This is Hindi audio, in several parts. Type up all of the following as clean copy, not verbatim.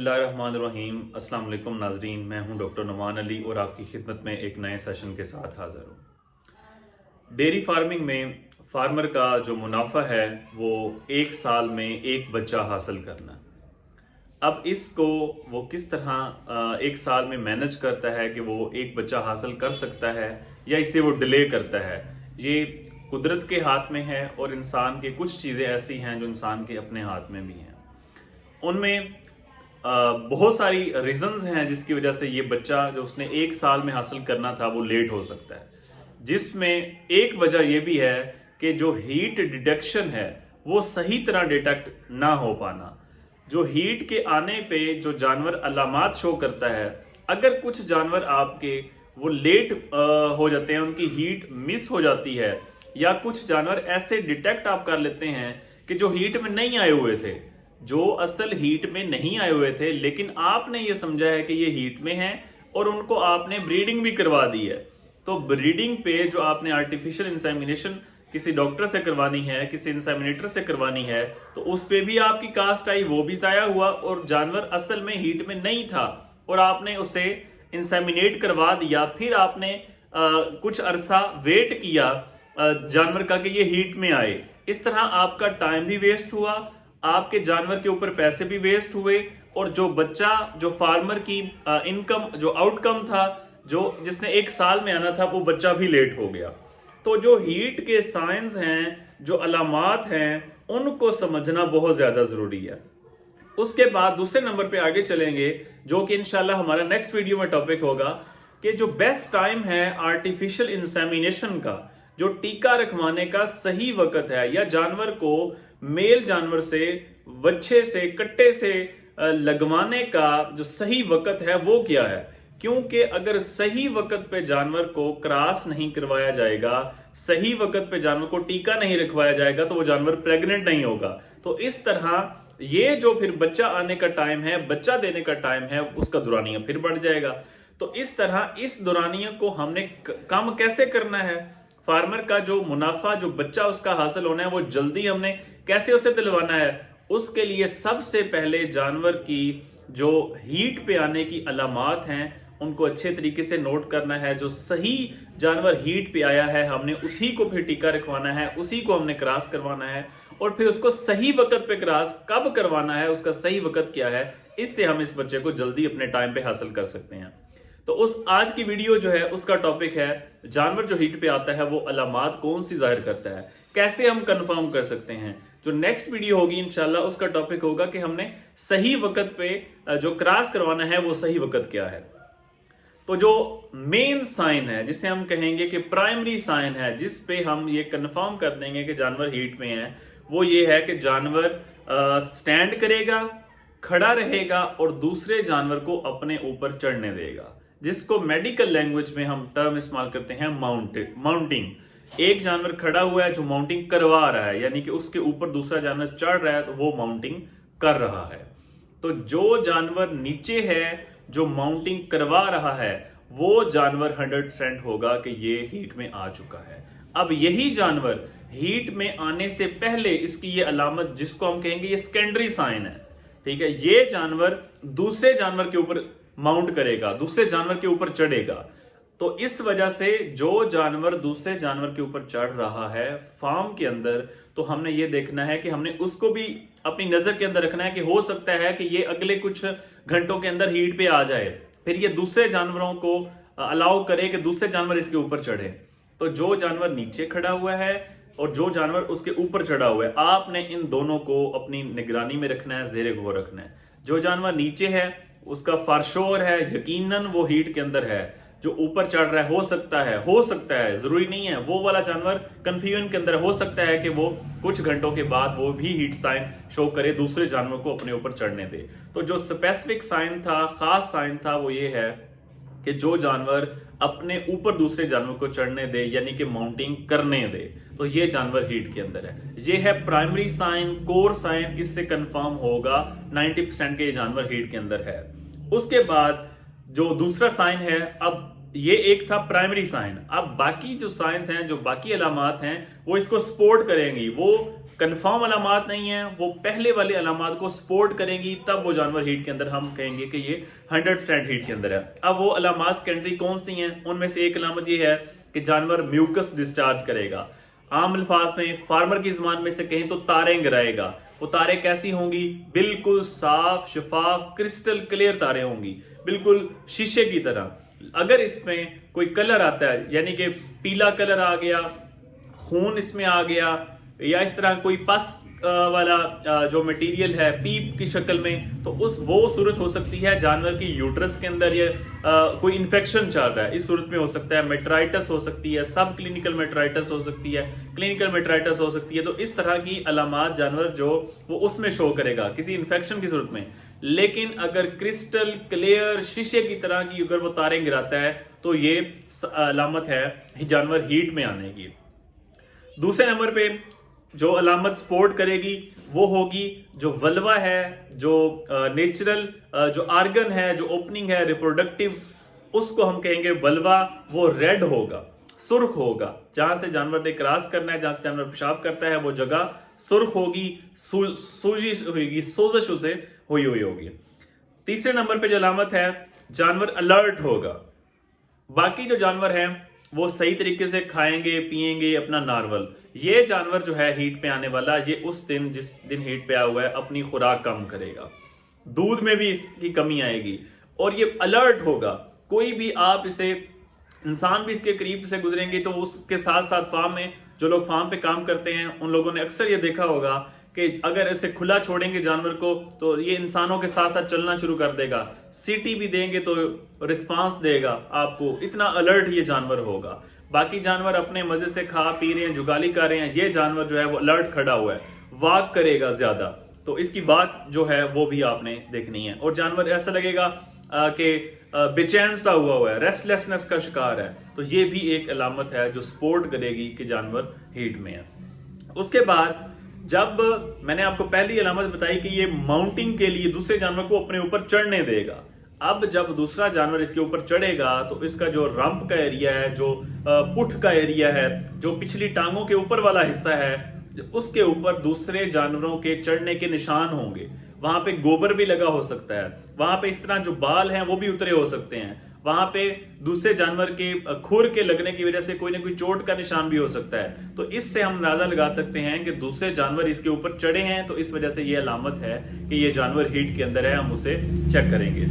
बिस्मिल्लाहिर्रहमानिर्रहीम। अस्सलाम वालेकुम नाजरीन, मैं हूं डॉक्टर नुमान अली और आपकी खिदमत में एक नए सेशन के साथ हाज़िर हूं। डेयरी फार्मिंग में फार्मर का जो मुनाफा है वो एक साल में एक बच्चा हासिल करना। अब इसको वो किस तरह एक साल में मैनेज करता है कि वो एक बच्चा हासिल कर सकता है या इसे वो डिले करता है, ये कुदरत के हाथ में है और इंसान के कुछ चीज़ें ऐसी हैं जो इंसान के अपने हाथ में भी हैं। उनमें बहुत सारी रीजंस हैं जिसकी वजह से ये बच्चा जो उसने एक साल में हासिल करना था वो लेट हो सकता है, जिसमें एक वजह ये भी है कि जो हीट डिटेक्शन है वो सही तरह डिटेक्ट ना हो पाना। जो हीट के आने पे जो जानवर अलामात शो करता है, अगर कुछ जानवर आपके वो लेट हो जाते हैं, उनकी हीट मिस हो जाती है, या कुछ जानवर ऐसे डिटेक्ट आप कर लेते हैं कि जो हीट में नहीं आए हुए थे, जो असल हीट में नहीं आए हुए थे, लेकिन आपने ये समझा है कि ये हीट में है और उनको आपने ब्रीडिंग भी करवा दी है। तो ब्रीडिंग पे जो आपने आर्टिफिशियल इंसेमिनेशन किसी डॉक्टर से करवानी है, किसी इंसेमिनेटर से करवानी है, तो उस पे भी आपकी कास्ट आई, वो भी जाया हुआ और जानवर असल में हीट में नहीं था और आपने उसे इंसेमिनेट करवा दिया। फिर आपने कुछ अरसा वेट किया जानवर का कि ये हीट में आए। इस तरह आपका टाइम भी वेस्ट हुआ, आपके जानवर के ऊपर पैसे भी वेस्ट हुए और जो बच्चा, जो फार्मर की इनकम, जो आउटकम था, जो जिसने एक साल में आना था, वो बच्चा भी लेट हो गया। तो जो हीट के साइंस हैं, जो अलामात हैं, उनको समझना बहुत ज्यादा जरूरी है। उसके बाद दूसरे नंबर पे आगे चलेंगे, जो कि इंशाल्लाह हमारा नेक्स्ट वीडियो में टॉपिक होगा कि जो बेस्ट टाइम है आर्टिफिशियल इंसेमिनेशन का, जो टीका रखवाने का सही वक्त है, या जानवर को मेल जानवर से, बच्चे से, कट्टे से लगवाने का जो सही वक्त है वो क्या है। क्योंकि अगर सही वक्त पे जानवर को क्रॉस नहीं करवाया जाएगा, सही वक्त पे जानवर को टीका नहीं रखवाया जाएगा, तो वो जानवर प्रेग्नेंट नहीं होगा। तो इस तरह ये जो फिर बच्चा आने का टाइम है, बच्चा देने का टाइम है, उसका दुरानिया फिर बढ़ जाएगा। तो इस तरह इस दुरानिया को हमने कम कैसे करना है, फार्मर का जो मुनाफा, जो बच्चा उसका हासिल होना है, वो जल्दी हमने कैसे उसे दिलवाना है, उसके लिए सबसे पहले जानवर की जो हीट पे आने की अलामात हैं उनको अच्छे तरीके से नोट करना है। जो सही जानवर हीट पे आया है, हमने उसी को फिर टीका रखवाना है, उसी को हमने क्रॉस करवाना है और फिर उसको सही वक्त पे क्रॉस कब करवाना है, उसका सही वक्त क्या है, इससे हम इस बच्चे को जल्दी अपने टाइम पे हासिल कर सकते हैं। तो उस आज की वीडियो जो है उसका टॉपिक है जानवर जो हीट पे आता है वो अलामात कौन सी जाहिर करता है, कैसे हम कंफर्म कर सकते हैं। जो नेक्स्ट वीडियो होगी इंशाल्लाह उसका टॉपिक होगा कि हमने सही वक्त पे जो क्रॉस करवाना है वो सही वक्त क्या है। तो जो मेन साइन है, जिसे हम कहेंगे कि प्राइमरी साइन है, जिस पे हम ये कंफर्म कर देंगे कि जानवर हीट में है, वो ये है कि जानवर स्टैंड करेगा, खड़ा रहेगा और दूसरे जानवर को अपने ऊपर चढ़ने देगा, जिसको मेडिकल लैंग्वेज में हम टर्म इस्तेमाल करते हैं माउंटिंग। एक जानवर खड़ा हुआ है जो माउंटिंग करवा रहा है, यानी कि उसके ऊपर दूसरा जानवर चढ़ रहा है, तो वो माउंटिंग कर रहा है। तो जो जानवर नीचे है, जो माउंटिंग करवा रहा है, वो जानवर 100% होगा कि ये हीट में आ चुका है। अब यही जानवर हीट में आने से पहले इसकी ये अलामत, जिसको हम कहेंगे ये सेकेंडरी साइन है, ठीक है, ये जानवर दूसरे जानवर के ऊपर माउंट करेगा, दूसरे जानवर के ऊपर चढ़ेगा। तो इस वजह से जो जानवर दूसरे जानवर के ऊपर चढ़ रहा है फार्म के अंदर, तो हमने ये देखना है कि हमने उसको भी अपनी नजर के अंदर रखना है कि हो सकता है कि ये अगले कुछ घंटों के अंदर हीट पे आ जाए, फिर ये दूसरे जानवरों को अलाउ करे कि दूसरे जानवर इसके ऊपर चढ़े। तो जो जानवर नीचे खड़ा हुआ है और जो जानवर उसके ऊपर चढ़ा हुआ है, आपने इन दोनों को अपनी निगरानी में रखना है, ज़ेरे गौर रखना है। जो जानवर नीचे है उसका फारशोर है, यकीनन वो हीट के अंदर है। जो ऊपर चढ़ रहा है हो सकता है, जरूरी नहीं है, वो वाला जानवर कंफ्यूजन के अंदर हो सकता है कि वो कुछ घंटों के बाद वो भी हीट साइन शो करे, दूसरे जानवर को अपने ऊपर चढ़ने दे। तो जो स्पेसिफिक साइन था, खास साइन था, वो ये है कि जो जानवर अपने ऊपर दूसरे जानवर को चढ़ने दे, यानी कि माउंटिंग करने दे, तो ये जानवर हीट के अंदर है। ये है प्राइमरी साइन, कोर साइन, इससे कंफर्म होगा 90% के ये जानवर हीट के अंदर है। उसके बाद जो दूसरा साइन है, अब ये एक था प्राइमरी साइन, अब बाकी जो साइंस हैं, जो बाकी अलामात हैं, वो इसको सपोर्ट करेंगी, वो कंफर्म अलामात नहीं है, वो पहले वाले अलामात को सपोर्ट करेंगी, तब वो जानवर हीट के अंदर हम कहेंगे कि ये 100% हीट के अंदर है। अब वो अलामात सेकेंडरी कौन सी हैं? उनमें से एक अलामत ये है कि जानवर म्यूकस डिस्चार्ज करेगा। आम अल्फाज में, फार्मर की जुबान में से कहें तो तारें गिराएगा। वो तारें कैसी होंगी? बिल्कुल साफ शफाफ क्रिस्टल क्लियर तारें होंगी, बिल्कुल शीशे की तरह। अगर इसमें कोई कलर आता है, यानी कि पीला कलर आ गया, खून इसमें आ गया, या इस तरह कोई पस वाला जो मटेरियल है पीप की शक्ल में, तो वो सूरत हो सकती है जानवर की यूट्रस के अंदर ये कोई इन्फेक्शन चल रहा है। इस सूरत में हो सकता है मेट्राइटिस हो सकती है, सब क्लिनिकल मेट्राइटिस हो सकती है, क्लिनिकल मेट्राइटिस हो सकती है। तो इस तरह की अलामात जानवर जो वो उसमें शो करेगा किसी इन्फेक्शन की सूरत में। लेकिन अगर क्रिस्टल क्लियर शीशे की तरह की अगर वो तारें गिराता है तो ये अलामत है जानवर हीट में आने की। दूसरे नंबर पे जो अलामत सपोर्ट करेगी वो होगी जो वल्वा है, जो नेचुरल जो आर्गन है, जो ओपनिंग है रिप्रोडक्टिव, उसको हम कहेंगे वल्वा। वो रेड होगा, सुर्ख होगा। जहां से जानवर ने क्रॉस करना है, जहां से जानवर पेशाब करता है, वो जगह सुर्ख होगी, सूजी होगी, सोजश उसे हुई होगी। तीसरे नंबर पे जो अलामत है, जानवर अलर्ट होगा। बाकी जो जानवर हैं वो सही तरीके से खाएंगे पिएंगे अपना नॉर्मल। ये जानवर जो है हीट पे आने वाला, ये उस दिन जिस दिन हीट पे आया हुआ है अपनी खुराक कम करेगा, दूध में भी इसकी कमी आएगी और ये अलर्ट होगा। कोई भी आप इसे, इंसान भी इसके करीब से गुजरेंगे तो उसके साथ साथ फार्म में जो लोग फार्म पे काम करते हैं उन लोगों ने अक्सर ये देखा होगा कि अगर इसे खुला छोड़ेंगे जानवर को तो ये इंसानों के साथ साथ चलना शुरू कर देगा। सीटी भी देंगे तो रिस्पांस देगा आपको, इतना अलर्ट ये जानवर होगा। बाकी जानवर अपने मजे से खा पी रहे हैं, जुगाली कर रहे हैं, ये जानवर जो है वो अलर्ट खड़ा हुआ है, वॉक करेगा ज्यादा, तो इसकी वॉक जो है वो भी आपने देखनी है। और जानवर ऐसा लगेगा कि बेचैन सा हुआ है, रेस्टलेसनेस का शिकार है, तो ये भी एक अलामत है जो सपोर्ट करेगी कि जानवर हीट में है। उसके बाद जब मैंने आपको पहली अलामत बताई कि ये माउंटिंग के लिए दूसरे जानवर को अपने ऊपर चढ़ने देगा। अब जब दूसरा जानवर इसके ऊपर चढ़ेगा तो इसका जो रंप का एरिया है, जो पुठ का एरिया है, जो पिछली टांगों के ऊपर वाला हिस्सा है, उसके ऊपर दूसरे जानवरों के चढ़ने के निशान होंगे। वहां पे गोबर भी लगा हो सकता है, वहां पे इस तरह जो बाल हैं वो भी उतरे हो सकते हैं, वहां पे दूसरे जानवर के खुर के लगने की वजह से कोई ना कोई चोट का निशान भी हो सकता है। तो इससे हम अंदाजा लगा सकते हैं कि दूसरे जानवर इसके ऊपर चढ़े हैं, तो इस वजह से ये अलामत है कि ये जानवर हीट के अंदर है, हम उसे चेक करेंगे।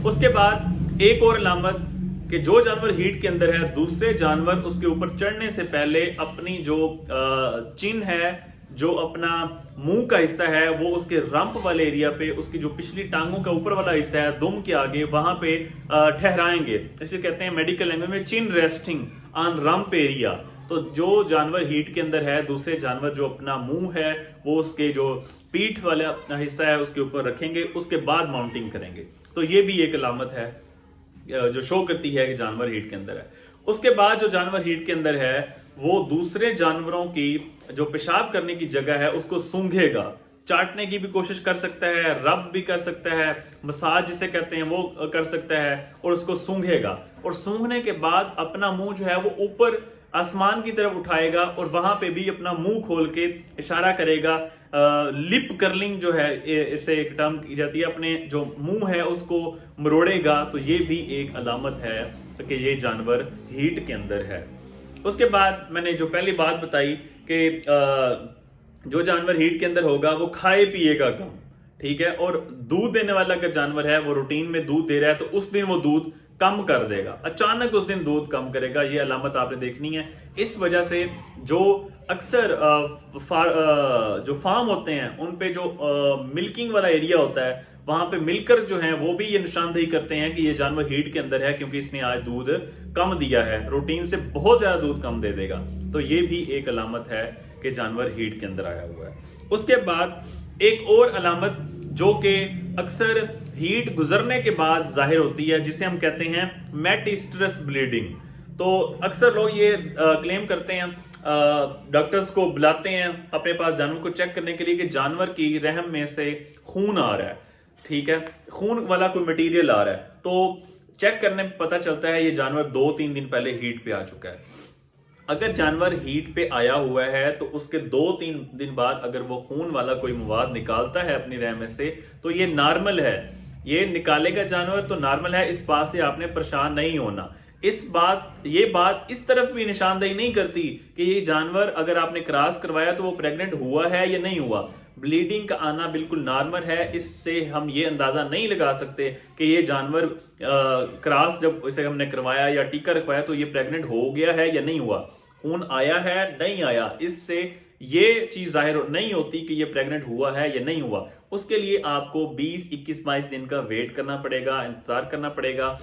उसके बाद एक और अलामत कि जो जानवर हीट के अंदर है, दूसरे जानवर उसके ऊपर चढ़ने से पहले अपनी जो चिन है, जो अपना मुंह का हिस्सा है, वो उसके रंप वाले एरिया पे, उसकी जो पिछली टांगों का ऊपर वाला हिस्सा है दुम के आगे, वहां पे ठहराएंगे। इसे कहते हैं मेडिकल लैंग्वेज में चिन रेस्टिंग ऑन रंप एरिया। तो जो जानवर हीट के अंदर है, दूसरे जानवर जो अपना मुंह है वो उसके जो पीठ वाला हिस्सा है उसके ऊपर रखेंगे, उसके बाद माउंटिंग करेंगे। तो ये भी एक अलामत है जो शो करती है कि जानवर हीट के अंदर है। उसके बाद जो जानवर हीट के अंदर है वो दूसरे जानवरों की जो पेशाब करने की जगह है उसको सूंघेगा, चाटने की भी कोशिश कर सकता है, रब भी कर सकता है, मसाज जिसे कहते हैं वो कर सकता है, और उसको सूंघेगा। और सूंघने के बाद अपना मुंह जो है वो ऊपर आसमान की तरफ उठाएगा और वहां पे भी अपना मुंह खोल के इशारा करेगा। लिप कर्लिंग जो है, इसे एक टर्म की जाती है, अपने जो मुंह है उसको मरोड़ेगा। तो ये भी एक अलामत है कि ये जानवर हीट के अंदर है। उसके बाद मैंने जो पहली बात बताई कि जो जानवर हीट के अंदर होगा वो खाए पिएगा कम, ठीक है, और दूध देने वाला अगर जानवर है वो रूटीन में दूध दे रहा है तो उस दिन वो दूध कम कर देगा, अचानक उस दिन दूध कम करेगा। ये अलामत आपने देखनी है। इस वजह से जो अक्सर जो फार्म होते हैं उन पे जो मिल्किंग वाला एरिया होता है वहां पे मिलकर जो है वो भी ये निशानदेही करते हैं कि ये जानवर हीट के अंदर है, क्योंकि इसने आज दूध कम दिया है, रूटीन से बहुत ज्यादा दूध कम दे देगा। तो ये भी एक अलामत है कि जानवर हीट के अंदर आया हुआ है। उसके बाद एक और अलामत जो कि अक्सर हीट गुजरने के बाद जाहिर होती है, जिसे हम कहते हैं मेटिस्ट्रस ब्लीडिंग। तो अक्सर लोग ये क्लेम करते हैं, डॉक्टर्स को बुलाते हैं अपने पास जानवर को चेक करने के लिए कि जानवर की रहम में से खून आ रहा है, ठीक है, खून वाला कोई मटेरियल आ रहा है। तो चेक करने में पता चलता है ये जानवर 2-3 दिन पहले हीट पे आ चुका है। अगर जानवर हीट पे आया हुआ है तो उसके 2-3 दिन बाद अगर वो खून वाला कोई मवाद निकालता है अपनी रहम से तो ये नॉर्मल है, ये निकालेगा जानवर तो नॉर्मल है। इस बात से आपने परेशान नहीं होना। ये बात इस तरफ भी निशानदेही नहीं करती कि ये जानवर अगर आपने क्रॉस करवाया तो वो प्रेग्नेंट हुआ है या नहीं हुआ। ब्लीडिंग का आना बिल्कुल नॉर्मल है, इससे हम ये अंदाजा नहीं लगा सकते कि ये जानवर क्रॉस जब इसे हमने करवाया या टीका रखवाया तो ये प्रेग्नेंट हो गया है या नहीं हुआ, खून आया है नहीं आया, इससे ये चीज जाहिर नहीं होती कि ये प्रेग्नेंट हुआ है या नहीं हुआ। उसके लिए आपको 20, 21, 22 दिन का वेट करना पड़ेगा, इंतजार करना पड़ेगा,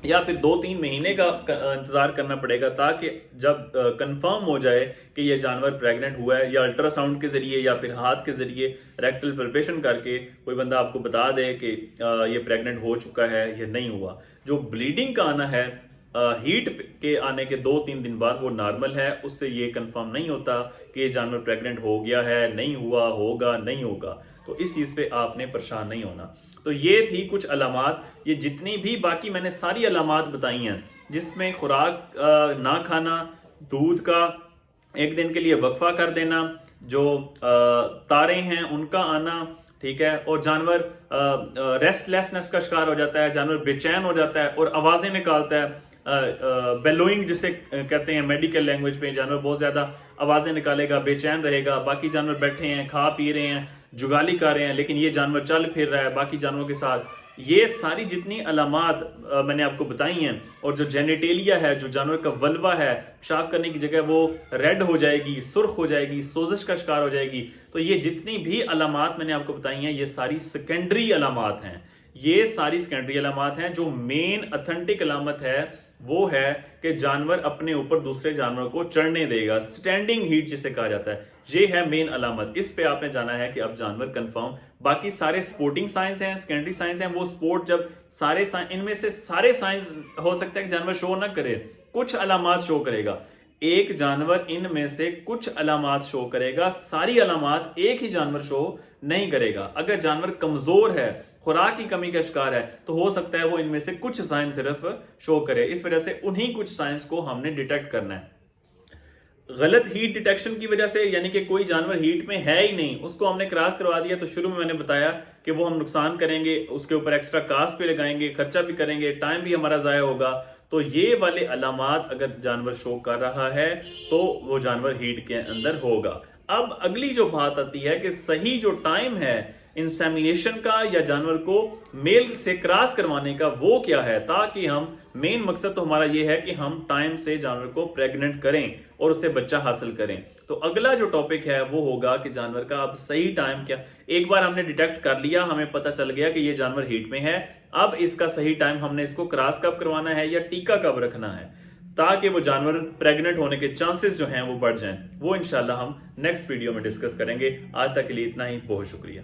या फिर 2-3 महीने का इंतजार करना पड़ेगा, ताकि जब कंफर्म हो जाए कि ये जानवर प्रेग्नेंट हुआ है, या अल्ट्रासाउंड के जरिए या फिर हाथ के जरिए रेक्टल पल्पेशन करके कोई बंदा आपको बता दे कि ये प्रेग्नेंट हो चुका है या नहीं हुआ। जो ब्लीडिंग का आना है हीट के आने के 2-3 दिन बाद वो नॉर्मल है, उससे ये कंफर्म नहीं होता कि ये जानवर प्रेग्नेंट हो गया है, नहीं हुआ, होगा, नहीं होगा। तो इस चीज पे आपने परेशान नहीं होना। तो ये थी कुछ अलामात, ये जितनी भी बाकी मैंने सारी अलामात बताई हैं, जिसमें खुराक ना खाना, दूध का एक दिन के लिए वक्फा कर देना, जो तारे हैं उनका आना, ठीक है, और जानवर रेस्टलेसनेस का शिकार हो जाता है, जानवर बेचैन हो जाता है और आवाजें निकालता है, बेलोइंग जिसे कहते हैं मेडिकल लैंग्वेज पे, जानवर बहुत ज्यादा आवाजें निकालेगा, बेचैन रहेगा। बाकी जानवर बैठे हैं, खा पी रहे हैं, जुगाली कर रहे हैं, लेकिन ये जानवर चल फिर रहा है बाकी जानवरों के साथ। ये सारी जितनी अलामात मैंने आपको बताई हैं, और जो जेनेटेलिया है, जो जानवर का वल्वा है, पेशाब करने की जगह वो रेड हो जाएगी, सुर्ख हो जाएगी, सोजिश का शिकार हो जाएगी। तो ये जितनी भी अलामात मैंने आपको बताई हैं, ये सारी सेकेंडरी अलामात हैं। ये सारी सेकेंडरी अलामात हैं। जो मेन अथेंटिक अलामत है वो है कि जानवर अपने ऊपर दूसरे जानवर को चढ़ने देगा, स्टैंडिंग हीट जिसे कहा जाता है, ये है मेन अलामत। इस पे आपने जाना है कि अब जानवर कंफर्म। बाकी सारे स्पोर्टिंग साइंस हैं, सेकेंडरी साइंस हैं, वो स्पोर्ट जब सारे इनमें से सारे साइंस हो सकता है कि जानवर शो ना करे, कुछ अलामात शो करेगा। एक जानवर इनमें से कुछ अलामात शो करेगा, सारी अलामात एक ही जानवर शो नहीं करेगा। अगर जानवर कमजोर है, खुराक की कमी का शिकार है, तो हो सकता है वो इनमें से कुछ साइंस सिर्फ शो करे। इस वजह से उन्हीं कुछ साइंस को हमने डिटेक्ट करना है। गलत हीट डिटेक्शन की वजह से, यानी कि कोई जानवर हीट में है ही नहीं, उसको हमने क्रॉस करवा दिया, तो शुरू में मैंने बताया कि वो हम नुकसान करेंगे, उसके ऊपर एक्स्ट्रा कास्ट भी लगाएंगे, खर्चा भी करेंगे, टाइम भी हमारा जाया होगा। तो ये वाले अलामात अगर जानवर शो कर रहा है तो वो जानवर हीट के अंदर होगा। अब अगली जो बात आती है कि सही जो टाइम है इंसेमिनेशन का या जानवर को मेल से क्रॉस करवाने का, वो क्या है, ताकि हम, मेन मकसद तो हमारा ये है कि हम टाइम से जानवर को प्रेग्नेंट करें और उससे बच्चा हासिल करें। तो अगला जो टॉपिक है वो होगा कि जानवर का अब सही टाइम क्या। एक बार हमने डिटेक्ट कर लिया, हमें पता चल गया कि ये जानवर हीट में है, अब इसका सही टाइम हमने इसको क्रॉस कब करवाना है या टीका कब रखना है, ताकि वो जानवर प्रेग्नेंट होने के चांसेस जो हैं वो बढ़ जाएं। वो इंशाल्लाह हम नेक्स्ट वीडियो में डिस्कस करेंगे। आज तक के लिए इतना ही, बहुत शुक्रिया।